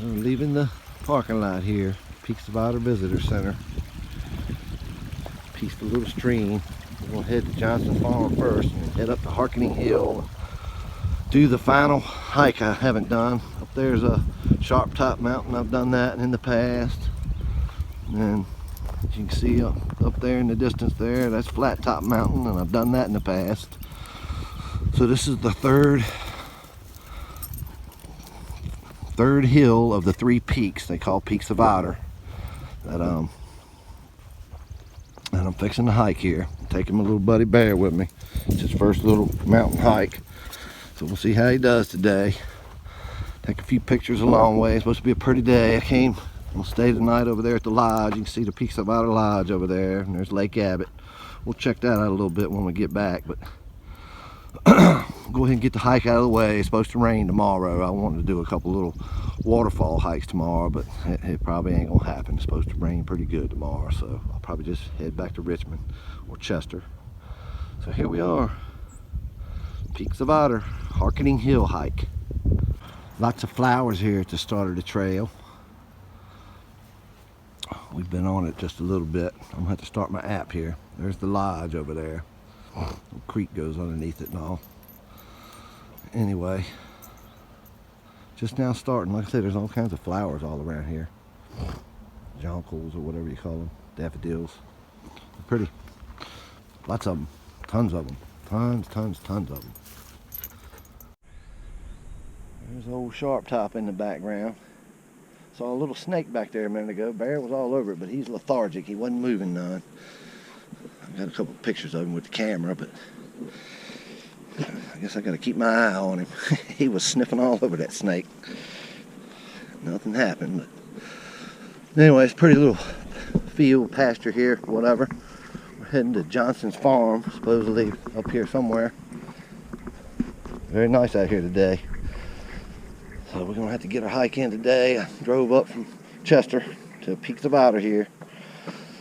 We're leaving the parking lot here, Peaks of Otter Visitor Center. Piece of a little stream. We're going to head to Johnson's Farm first and then head up to Harkening Hill. Do the final hike I haven't done. Up there's a Sharp Top Mountain. I've done that in the past. And then, as you can see up there in the distance there, that's Flat Top Mountain, and I've done that in the past. So this is the third hill of the 3 peaks they call Peaks of Otter that I'm fixing to hike here. I'm taking my little buddy Bear with me. It's his first little mountain hike, so we'll see how he does today. Take a few pictures a long way. It's supposed to be a pretty day. I'm gonna stay the night over there at the lodge. You can see the Peaks of Otter Lodge over there, and there's Lake Abbott. We'll check that out a little bit when we get back, but go ahead and get the hike out of the way. It's supposed to rain tomorrow. I wanted to do a couple little waterfall hikes tomorrow, but it probably ain't gonna happen. It's supposed to rain pretty good tomorrow, so I'll probably just head back to Richmond or Chester. So here we are, Peaks of Otter, Harkening Hill hike. Lots of flowers here at the start of the trail. We've been on it just a little bit. I'm gonna have to start my app here. There's the lodge over there. The creek goes underneath it and all. Anyway, just now starting. Like I said, there's all kinds of flowers all around here. Jonquils or whatever you call them. Daffodils. They're pretty. Lots of them. Tons of them. Tons of them. There's old Sharp Top in the background. Saw a little snake back there a minute ago. Bear was all over it, but he's lethargic. He wasn't moving none. I got a couple of pictures of him with the camera, but I guess I got to keep my eye on him. He was sniffing all over that snake. Nothing happened, but anyway, it's a pretty little field, pasture here, whatever. We're heading to Johnson's Farm, supposedly up here somewhere. Very nice out here today. So we're going to have to get our hike in today. I drove up from Chester to Peaks of Otter here.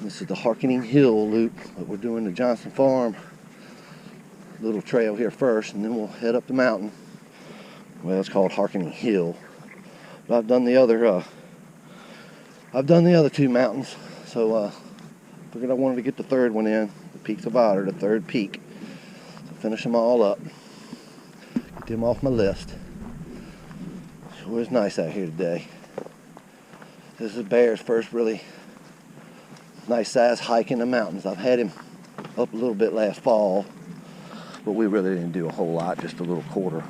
This is the Harkening Hill loop, but we're doing the Johnson Farm little trail here first, and then we'll head up the mountain. Well, it's called Harkening Hill, but I've done the other 2 mountains, so figured I wanted to get the third one in, the Peaks of Otter, the third peak. So finish them all up, get them off my list. Sure is nice out here today. This is Bear's first really nice size hike in the mountains. I've had him up a little bit last fall, but we really didn't do a whole lot, just a little quarter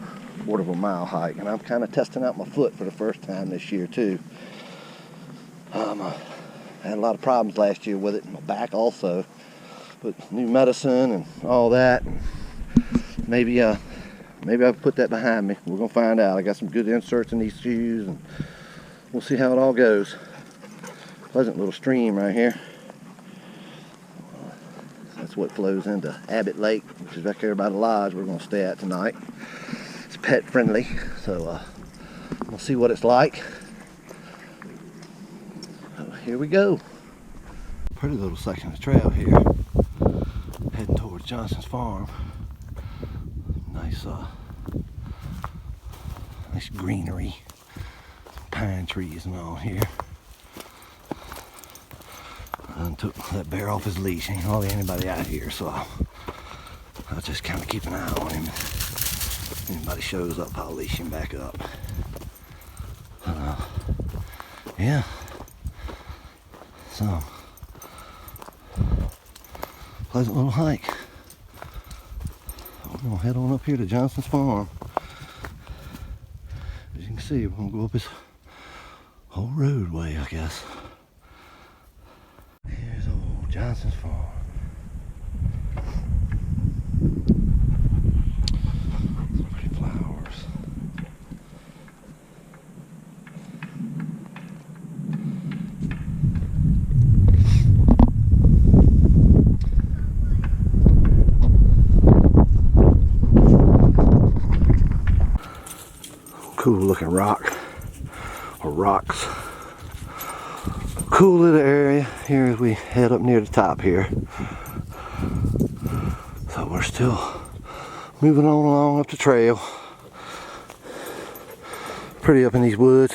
of a mile hike. And I'm kind of testing out my foot for the first time this year too. I had a lot of problems last year with it, my back also, but new medicine and all that. Maybe I'll put that behind me. We're gonna find out. I got some good inserts in these shoes, and we'll see how it all goes. Pleasant little stream right here. That's what flows into Abbott Lake, which is back there by the lodge we're going to stay at tonight. It's pet friendly, so we'll see what it's like. So here we go. Pretty little section of trail here, heading towards Johnson's Farm. Nice greenery, some pine trees and all here. I took that Bear off his leash. Ain't hardly anybody out here, so I'll just kind of keep an eye on him. If anybody shows up, I'll leash him back up. Yeah. So, pleasant little hike. We're gonna head on up here to Johnson's Farm. As you can see, we're gonna go up this whole roadway, I guess. Here's old Johnson's Farm. Some pretty flowers. Cool looking rock, or rocks. Cool little area here as we head up near the top here. So we're still moving on along up the trail. Pretty up in these woods.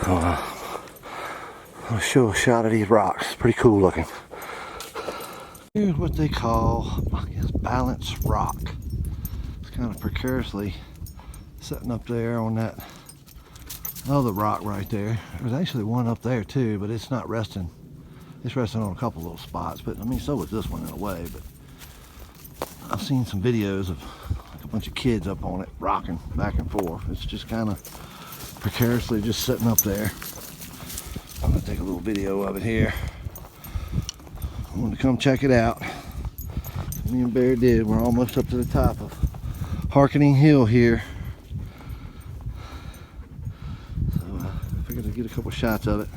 I'll show a shot of these rocks. Pretty cool looking. Here's what they call, I guess, balance rock. It's kind of precariously sitting up there on that other rock right there. There's actually one up there too, but it's not resting. It's resting on a couple little spots, but I mean, so was this one in a way. But I've seen some videos of like a bunch of kids up on it, rocking back and forth. It's just kind of precariously just sitting up there. I'm gonna take a little video of it here. I wanted to come check it out. Me and Bear did. We're almost up to the top of Harkening Hill here. So I figured I'd get a couple shots of it.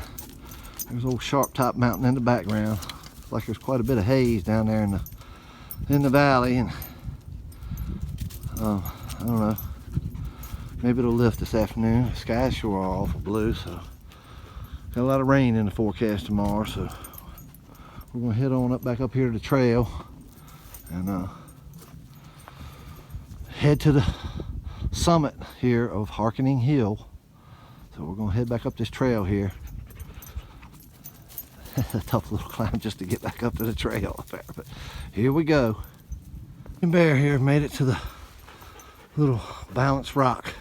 There's old Sharp Top Mountain in the background. Looks like there's quite a bit of haze down there in the valley, and I don't know. Maybe it'll lift this afternoon. The sky's sure awful blue, so got a lot of rain in the forecast tomorrow, so we're gonna head on up back up here to the trail and head to the summit here of Harkening Hill. So we're gonna head back up this trail here. A tough little climb just to get back up to the trail up there, but here we go. And Bear here made it to the little Balance Rock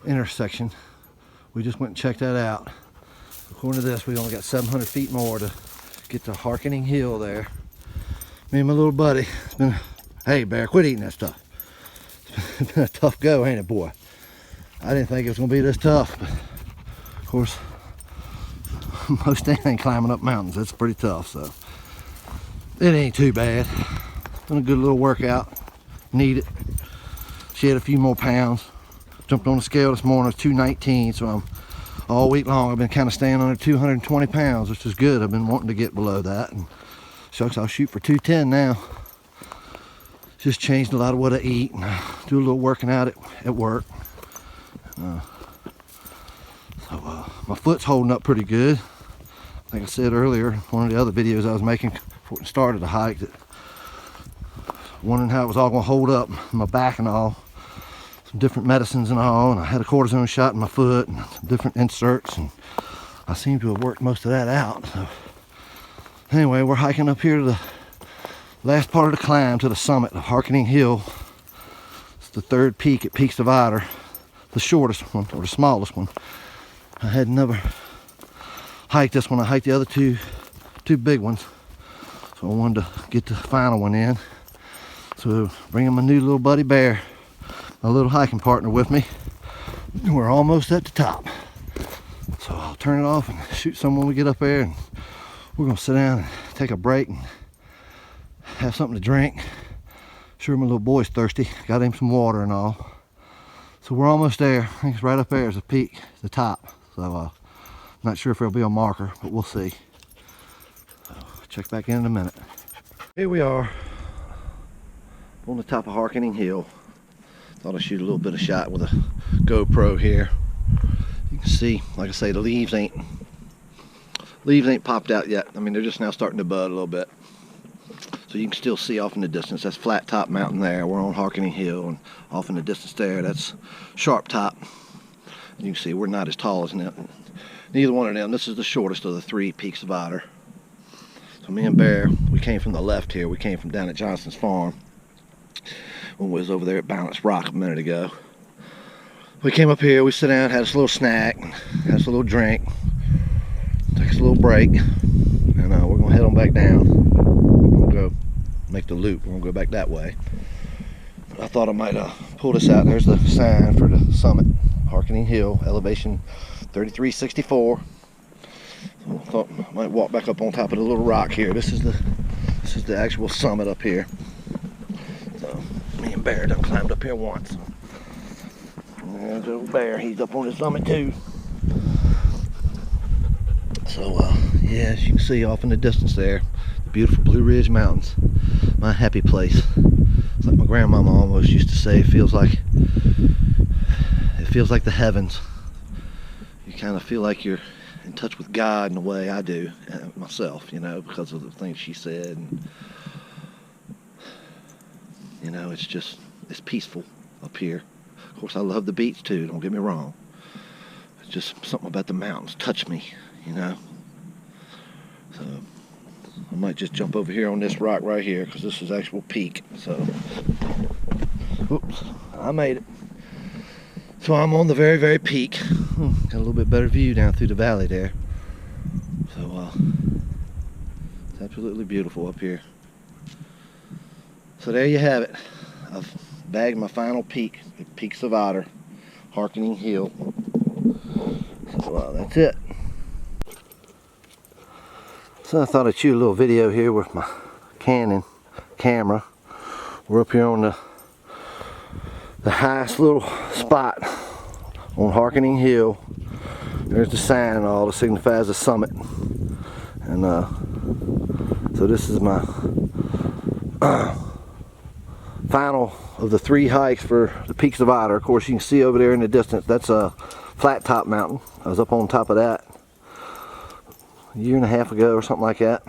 intersection. We just went and checked that out. According to this, we only got 700 feet more to get to Harkening Hill there. Me and my little buddy, it's been, hey Bear, quit eating that stuff. It's been a tough go, ain't it, boy? I didn't think it was gonna be this tough, but of course, most anything climbing up mountains, it's pretty tough, so it ain't too bad. Been a good little workout, need it. Shed a few more pounds. Jumped on the scale this morning, it was 219, so I'm all week long I've been kind of staying under 220 pounds, which is good. I've been wanting to get below that, and shucks, I'll shoot for 210 now. Just changed a lot of what I eat, and I do a little working out at work. So my foot's holding up pretty good. Like I said earlier, one of the other videos I was making before I started the hike, that wondering how it was all going to hold up, my back and all. Some different medicines and all, and I had a cortisone shot in my foot and some different inserts, and I seem to have worked most of that out. So anyway, we're hiking up here to the last part of the climb to the summit of Harkening Hill. It's the third peak at Peaks of Otter, the shortest one, or the smallest one. I had never hiked this one. I hiked the other two big ones, so I wanted to get the final one in. So bringing my new little buddy Bear, my little hiking partner, with me. We're almost at the top, so I'll turn it off and shoot some when we get up there, and we're gonna sit down and take a break and have something to drink. Sure, my little boy's thirsty. Got him some water and all. So we're almost there. I think it's right up there as a peak, the top. So not sure if there'll be a marker, but we'll see. So check back in a minute. Here we are on the top of Harkening Hill. Thought I'd shoot a little bit of shot with a GoPro here. You can see, like I say, the leaves ain't popped out yet. I mean, they're just now starting to bud a little bit. So you can still see off in the distance. That's Flat Top Mountain there. We're on Harkening Hill, and off in the distance there, that's Sharp Top. You can see we're not as tall as them. Neither one of them. This is the shortest of the three Peaks of Otter. So me and Bear, we came from the left here. We came from down at Johnson's farm when we was over there at Balance Rock a minute ago. We came up here, we sit down, had us a little snack, had us a little drink, took us a little break, and we're gonna head on back down. We're gonna go make the loop. We're gonna go back that way. I thought I might pull this out. There's the sign for the summit, Harkening Hill, elevation 3364. So I thought I might walk back up on top of the little rock here. This is the actual summit up here. So me and Bear done climbed up here once. There's old Bear, he's up on the summit too. So yeah, as you can see off in the distance there, the beautiful Blue Ridge Mountains, my happy place. It's like my grandmama almost used to say, it feels like the heavens. You kind of feel like you're in touch with God in a way. I do myself, you know, because of the things she said, and you know, it's peaceful up here. Of course, I love the beach too, don't get me wrong. It's Just something about the mountains touch me, you know. So I might just jump over here on this rock right here because this is actual peak. So, oops, I made it. So I'm on the very, very peak. Got a little bit better view down through the valley there. So it's absolutely beautiful up here. So there you have it. I've bagged my final peak at Peaks of Otter, Harkening Hill. So that's it. So I thought I'd shoot a little video here with my Canon camera. We're up here on the highest little spot on Harkening Hill. There's the sign and all that signifies the summit. And so this is my final of the 3 hikes for the Peaks of Otter. Of course, you can see over there in the distance, that's a flat top mountain. I was up on top of that a year and a half ago or something like that.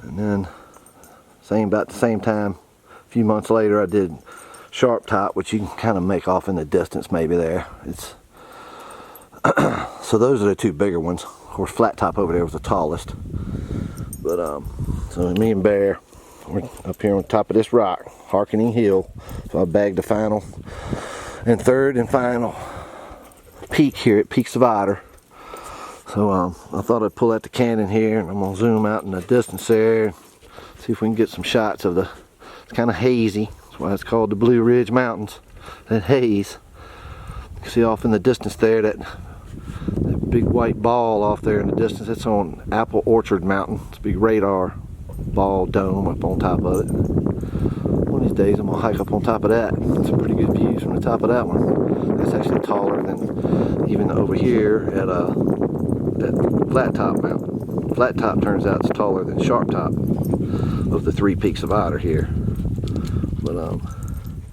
And then about the same time, a few months later, I did Sharp Top, which you can kind of make off in the distance maybe there. It's so those are the 2 bigger ones. Of course, Flat Top over there was the tallest. But so me and Bear, we're up here on top of this rock, Harkening Hill. So I bagged the final and 3rd and final peak here at Peaks of Otter. So I thought I'd pull out the Canon here, and I'm gonna zoom out in the distance there, see if we can get some shots of it's kind of hazy. That's why it's called the Blue Ridge Mountains, that haze. You can see off in the distance there, that big white ball off there in the distance. That's on Apple Orchard Mountain. It's a big radar ball dome up on top of it. One of these days I'm gonna hike up on top of that. Some pretty good views from the top of that one. That's actually taller than even over here at that Flat Top mountain. Flat Top turns out it's taller than Sharp Top of the 3 Peaks of Otter here. But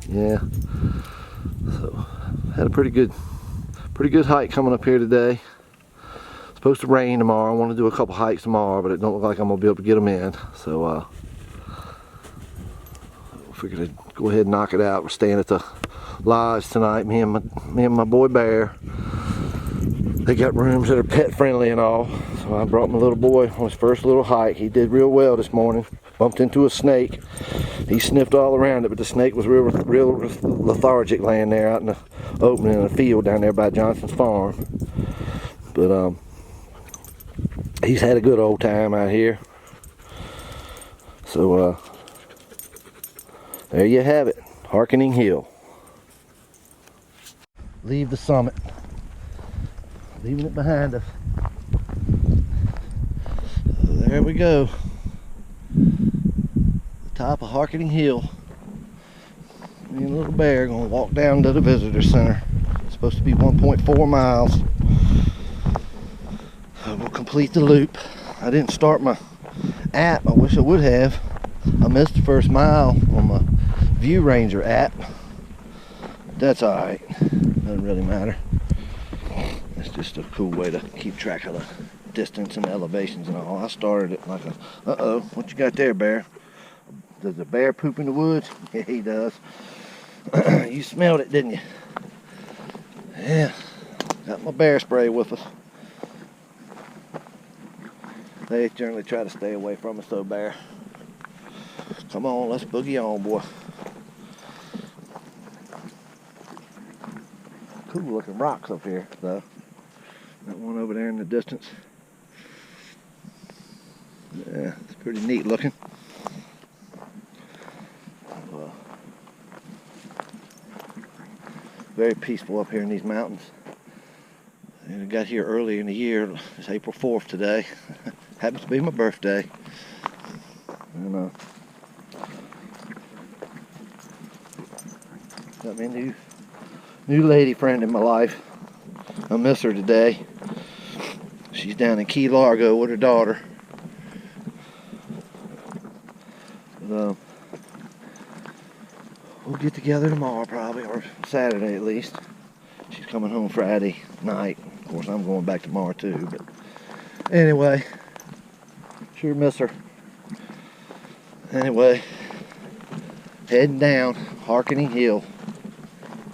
yeah. So had a pretty good hike coming up here today. Supposed to rain tomorrow. I want to do a couple hikes tomorrow, but it don't look like I'm gonna be able to get them in. So figured I'd go ahead and knock it out. We're staying at the lodge tonight. Me and my boy Bear. They got rooms that are pet friendly and all. So I brought my little boy on his first little hike. He did real well this morning. Bumped into a snake. He sniffed all around it, but the snake was real lethargic laying there out in the opening in the field down there by Johnson's farm. But he's had a good old time out here. So there you have it, Harkening Hill. Leave the summit. Leaving it behind us. So there we go. The top of Harkening Hill. Me and little Bear gonna walk down to the visitor center. It's supposed to be 1.4 miles. So we'll complete the loop. I didn't start my app. I wish I would have. I missed the first mile on my View Ranger app. That's alright. Doesn't really matter. It's just a cool way to keep track of the distance and elevations and all. I started it like a, uh-oh, what you got there, Bear? Does the bear poop in the woods? Yeah, he does. You smelled it, didn't you? Yeah, got my bear spray with us. They generally try to stay away from us though, Bear. Come on, let's boogie on, boy. Cool looking rocks up here, though. That one over there in the distance. Yeah, it's pretty neat looking. Very peaceful up here in these mountains. And I got here early in the year. It's April 4th today. Happens to be my birthday. And got me a new lady friend in my life. I miss her today. She's down in Key Largo with her daughter. But, we'll get together tomorrow probably, or Saturday at least. She's coming home Friday night. Of course, I'm going back tomorrow too. But anyway, sure miss her. Anyway, heading down Harkening Hill.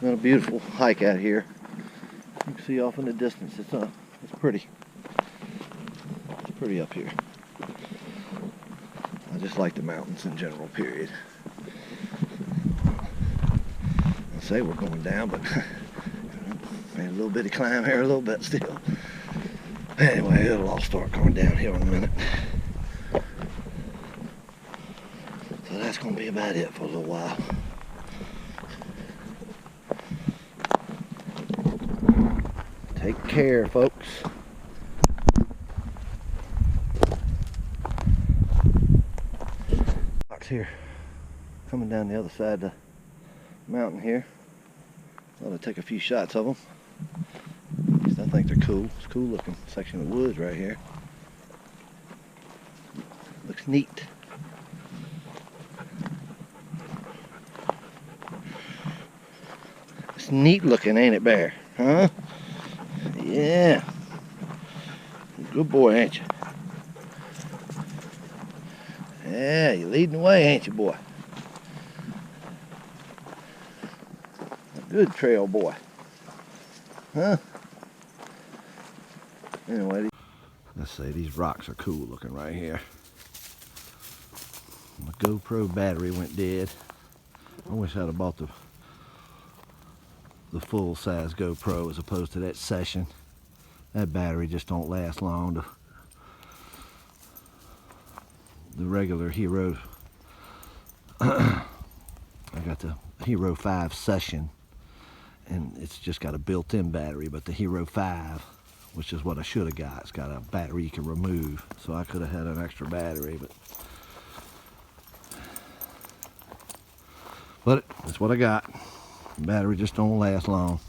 Been a beautiful hike out here. You can see off in the distance. It's pretty. It's pretty up here. I just like the mountains in general, period. I say we're going down, but made a little bitty climb here, a little bit still. Anyway, it'll all start going downhill in a minute. So that's going to be about it for a little while. Take care, folks. Here, coming down the other side of the mountain here. Thought I'd take a few shots of them. At least I think they're cool. It's a cool looking section of woods right here. Looks neat. It's neat looking, ain't it, Bear? Huh? Yeah. Good boy, ain't you? Yeah, you're leading the way, ain't you, boy? A good trail boy. Huh? Anyway, let's say these rocks are cool looking right here. My GoPro battery went dead. I wish I'd have bought the full-size GoPro as opposed to that Session. That battery just don't last long. The regular Hero, I got the Hero 5 Session, and it's just got a built-in battery, but the Hero 5, which is what I should have got, it's got a battery you can remove, so I could have had an extra battery, but it's what I got. The battery just don't last long.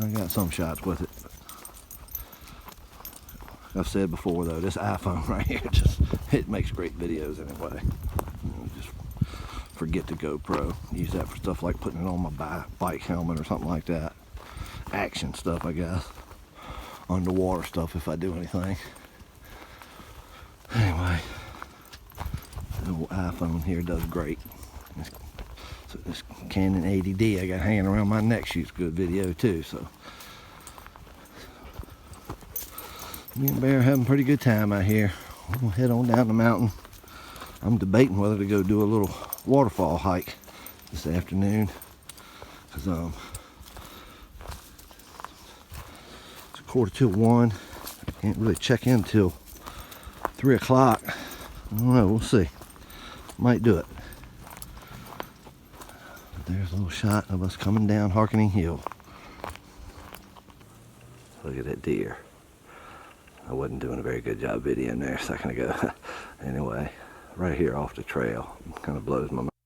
I got some shots with it. I've said before though, this iPhone right here, it makes great videos anyway. Just forget the GoPro. Use that for stuff like putting it on my bike helmet or something like that. Action stuff, I guess. Underwater stuff if I do anything. Anyway, the old iPhone here does great. This Canon 80D I got hanging around my neck shoots good video too, so. Me and Bear having a pretty good time out here. We'll head on down the mountain. I'm debating whether to go do a little waterfall hike this afternoon, because it's 1:45. I can't really check in till 3 o'clock. I don't know, we'll see. Might do it. But there's a little shot of us coming down Harkening Hill. Look at that deer. I wasn't doing a very good job videoing there a second ago. Anyway, right here off the trail, kind of blows my mind.